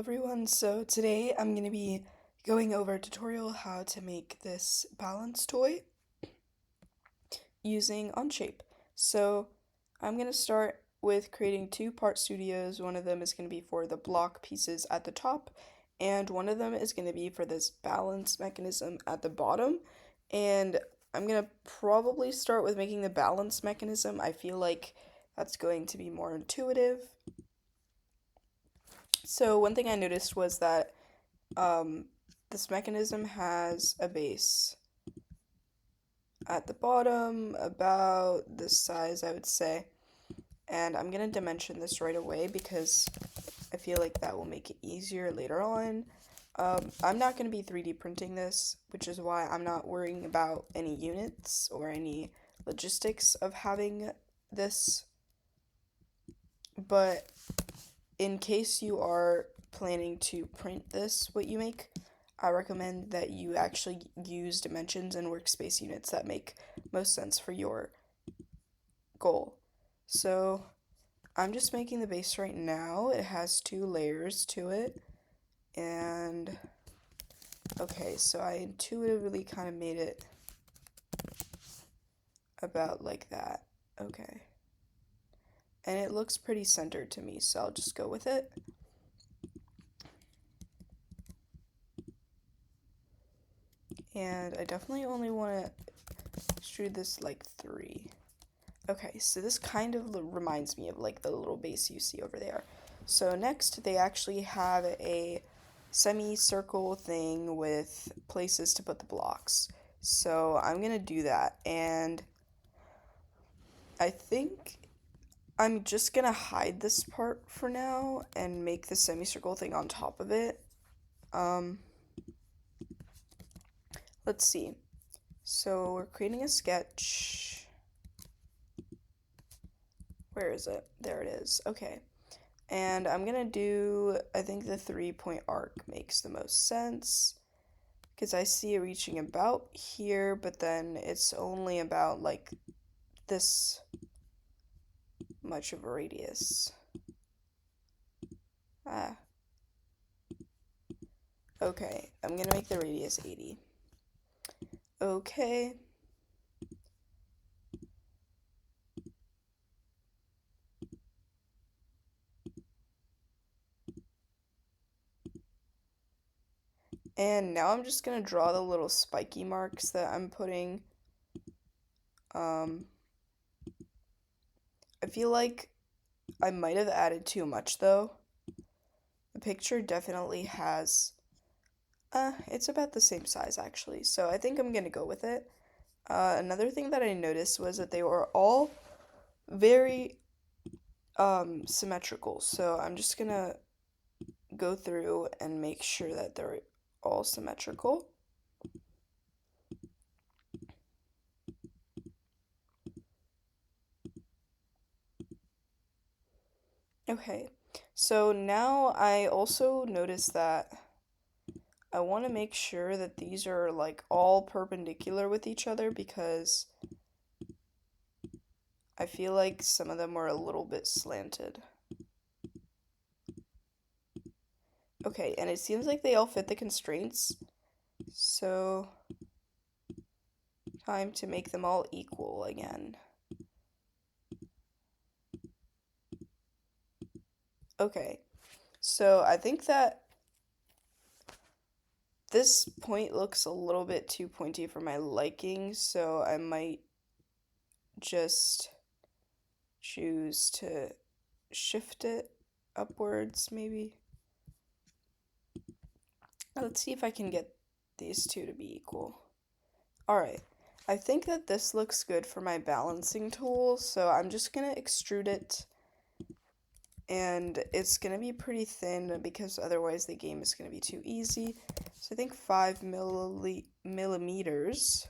Everyone, so today I'm going to be going over a tutorial how to make this balance toy using Onshape. So I'm going to start with creating two part studios. One of them is going to be for the block pieces at the top, and one of them is going to be for this balance mechanism at the bottom. And I'm going to probably start with making the balance mechanism. I feel like that's going to be more intuitive. So one thing I noticed was that um, this mechanism has a base at the bottom, about this size, I would say. And I'm going to dimension this right away because I feel like that will make it easier later on. I'm not going to be 3D printing this, which is why I'm not worrying about any units or any logistics of having this. But in case you are planning to print this, what you make, I recommend that you actually use dimensions and workspace units that make most sense for your goal. So I'm just making the base right now. It has 2 layers to it. And okay, so I intuitively kind of made it about like that. Okay. And it looks pretty centered to me, so I'll just go with it. And I definitely only want to extrude this like 3. Okay, so this kind of reminds me of like the little base you see over there. So next they actually have a semicircle thing with places to put the blocks. So I'm gonna do that, and I think I'm just gonna hide this part for now and make the semicircle thing on top of it. Um, let's see. So we're creating a sketch. Where is it? There it is. Okay. And I'm gonna do, I think the 3-point arc makes the most sense because I see it reaching about here, but then it's only about like this much of a radius. Ah. Okay, I'm gonna make the radius 80. Okay. And now I'm just gonna draw the little spiky marks that I'm putting. I feel like I might have added too much though. The picture definitely has, it's about the same size actually, so I think I'm gonna go with it. Another thing that I noticed was that they were all very symmetrical, so I'm just gonna go through and make sure that they're all symmetrical. Okay, so now I also noticed that I want to make sure that these are like all perpendicular with each other because I feel like some of them were a little bit slanted. Okay, and it seems like they all fit the constraints, so time to make them all equal again. Okay, so I think that this point looks a little bit too pointy for my liking, so I might just choose to shift it upwards, maybe. Let's see if I can get these two to be equal. Alright, I think that this looks good for my balancing tool, so I'm just gonna extrude it, and it's gonna be pretty thin because otherwise the game is gonna be too easy. So I think 5 millimeters.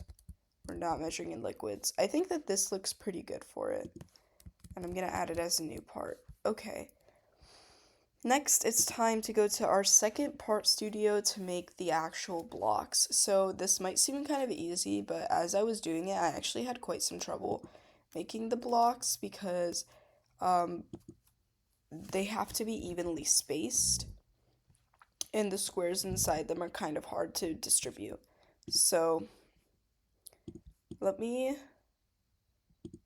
We're not measuring in liquids. I think that this looks pretty good for it, and I'm gonna add it as a new part. Okay. Next, it's time to go to our second part studio to make the actual blocks. So this might seem kind of easy, but as I was doing it, I actually had quite some trouble making the blocks because they have to be evenly spaced. and the squares inside them are kind of hard to distribute. So let me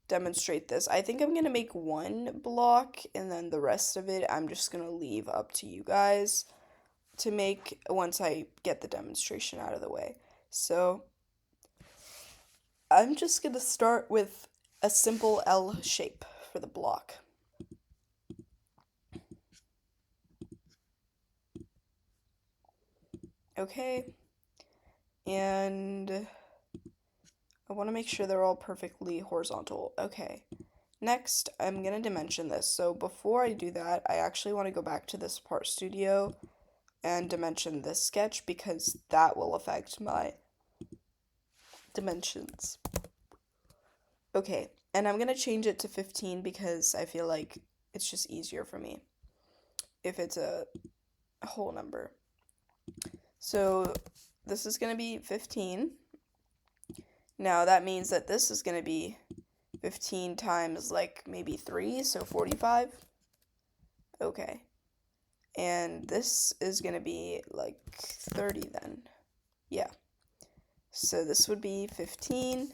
demonstrate this. I think I'm going to make one block and then the rest of it I'm just going to leave up to you guys to make once I get the demonstration out of the way. So I'm just going to start with a simple L shape for the block. Okay, and I want to make sure they're all perfectly horizontal. Okay, next I'm going to dimension this. So before I do that, I actually want to go back to this part studio and dimension this sketch because that will affect my dimensions. Okay, and I'm going to change it to 15 because I feel like it's just easier for me if it's a whole number. So this is going to be 15. Now that means that this is going to be 15 times like maybe 3, so 45. Okay. And this is going to be like 30 then. Yeah. So this would be 15.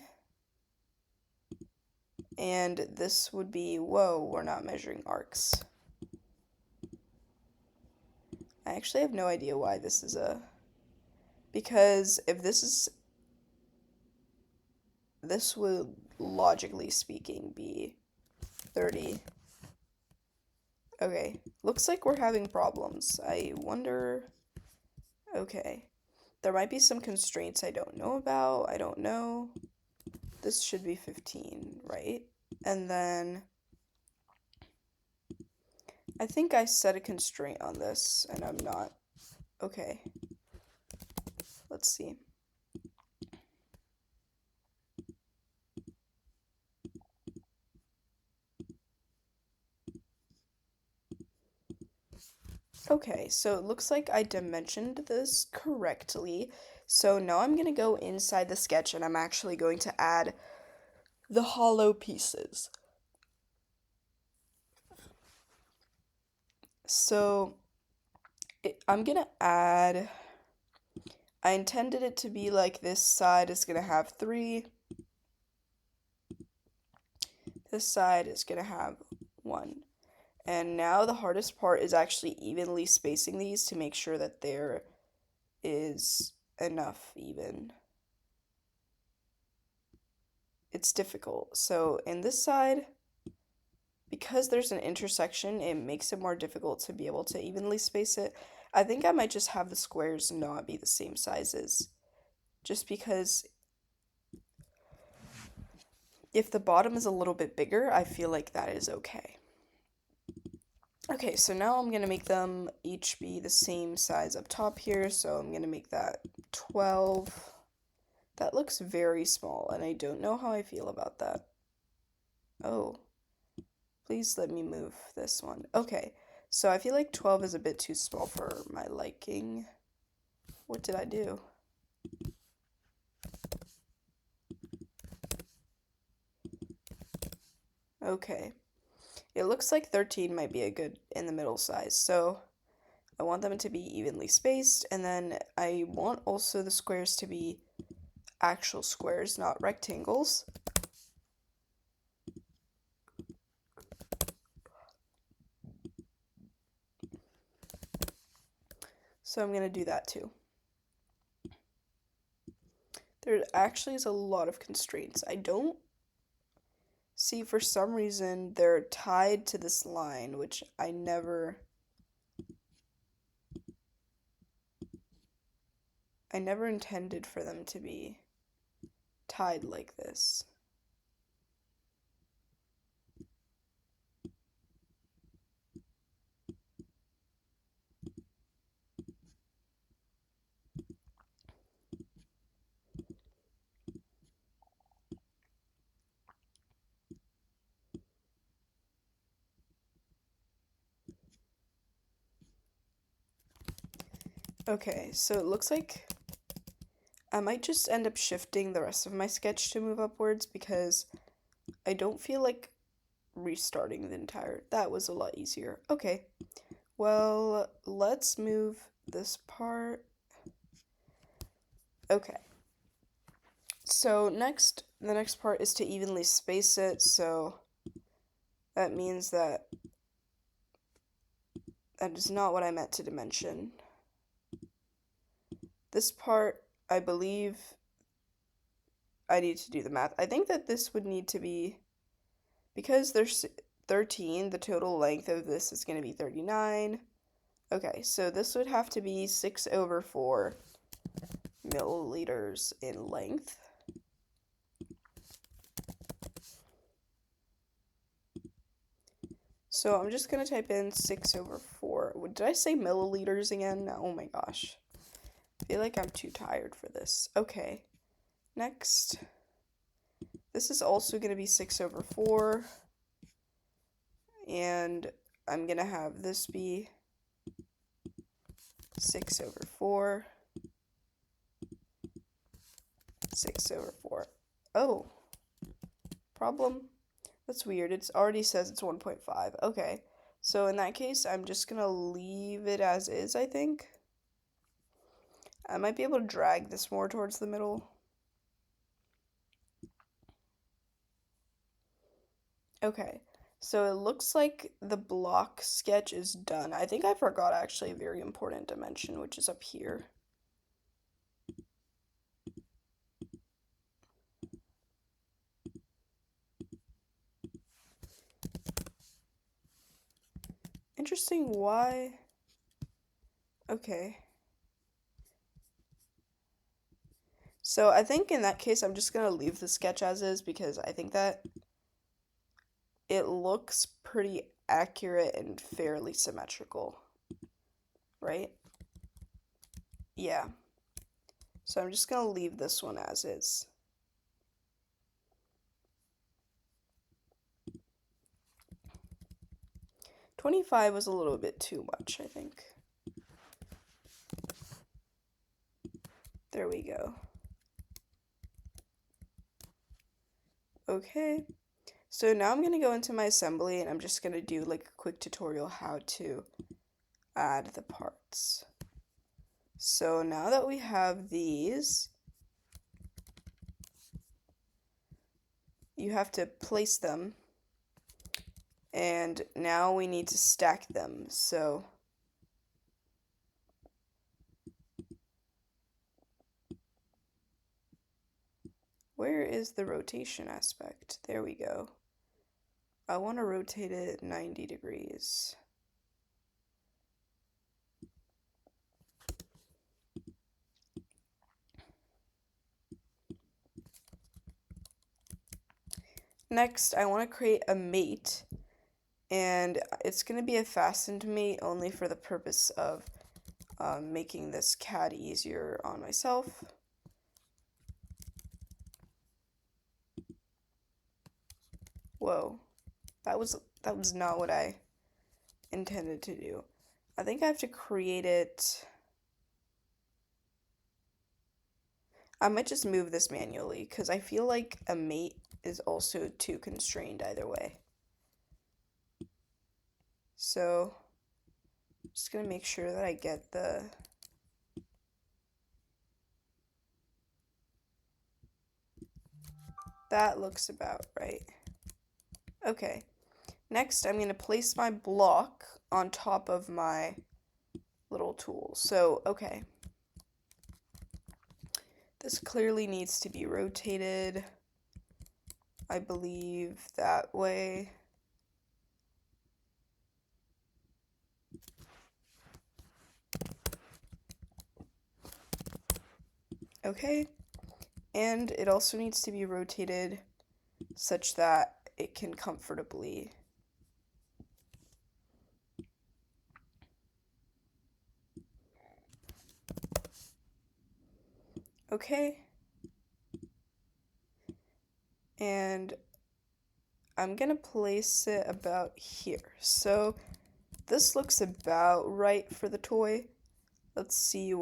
And this would be, whoa, we're not measuring arcs. I actually have no idea why this is because if this would, logically speaking, be 30. Okay, looks like we're having problems. I wonder, okay. There might be some constraints I don't know about. I don't know. This should be 15, right? And then I think I set a constraint on this and I'm not. Okay. Let's see. Okay, so it looks like I dimensioned this correctly. So now I'm going to go inside the sketch and I'm actually going to add the hollow pieces. So I'm going to add, I intended it to be like this side is going to have 3. This side is going to have 1. And now the hardest part is actually evenly spacing these to make sure that there is enough even. It's difficult. So in this side, because there's an intersection, it makes it more difficult to be able to evenly space it. I think I might just have the squares not be the same sizes, just because if the bottom is a little bit bigger, I feel like that is okay. Okay, so now I'm going to make them each be the same size up top here, so I'm going to make that 12. That looks very small, and I don't know how I feel about that. Oh, please let me move this one. Okay, so I feel like 12 is a bit too small for my liking. What did I do? Okay. It looks like 13 might be a good in the middle size, so I want them to be evenly spaced, and then I want also the squares to be actual squares, not rectangles. So I'm going to do that too. There actually is a lot of constraints. I don't see, for some reason, they're tied to this line, which I never intended for them to be tied like this. Okay, so it looks like I might just end up shifting the rest of my sketch to move upwards because I don't feel like restarting the entire. That was a lot easier. Okay, well, let's move this part. Okay. So the next part is to evenly space it, so that means that is not what I meant to dimension. This part, I believe I need to do the math. I think that this would need to be, because there's 13, the total length of this is going to be 39. Okay, so this would have to be 6/4 milliliters in length. So I'm just going to type in 6/4. Did I say milliliters again? Oh my gosh. I feel like I'm too tired for this. Okay, next. This is also going to be 6/4. And I'm going to have this be 6/4. 6/4. Oh, problem. That's weird. It already says it's 1.5. Okay, so in that case, I'm just gonna leave it as is, I think. I might be able to drag this more towards the middle. Okay, so it looks like the block sketch is done. I think I forgot actually a very important dimension, which is up here. Interesting, why? Okay. So I think in that case, I'm just gonna leave the sketch as is because I think that it looks pretty accurate and fairly symmetrical, right? Yeah. So I'm just gonna leave this one as is. $25 was a little bit too much, I think. There we go. Okay, so now I'm gonna go into my assembly and I'm just gonna do like a quick tutorial how to add the parts. So now that we have these, you have to place them, and now we need to stack them. So where is the rotation aspect? There we go. I want to rotate it 90 degrees. Next, I want to create a mate, and it's going to be a fastened mate only for the purpose of making this CAD easier on myself. Whoa, that was not what I intended to do. I think I have to create it. I might just move this manually because I feel like a mate is also too constrained either way. So I'm just gonna make sure that I get that looks about right. Okay, next I'm gonna place my block on top of my little tool. So, okay. This clearly needs to be rotated, I believe, that way. Okay, and it also needs to be rotated such that it can comfortably okay, and I'm gonna place it about here. So this looks about right for the toy. Let's see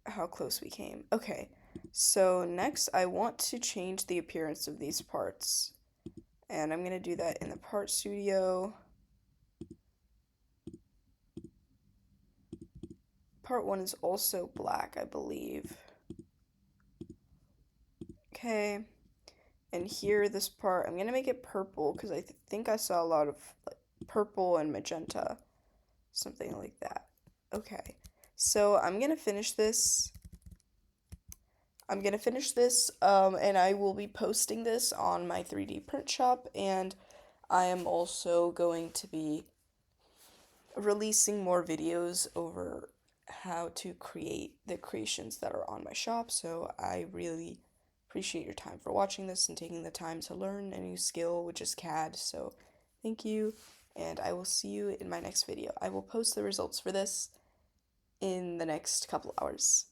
how close we came. Okay, so next I want to change the appearance of these parts, and I'm gonna do that in the part studio. part 1 is also black, I believe. Okay, and here, this part, I'm gonna make it purple because I think I saw a lot of like purple and magenta, something like that. Okay, so I'm gonna finish this. And I will be posting this on my 3D print shop, and I am also going to be releasing more videos over how to create the creations that are on my shop. So I really appreciate your time for watching this and taking the time to learn a new skill, which is CAD. So thank you, and I will see you in my next video. I will post the results for this in the next couple hours.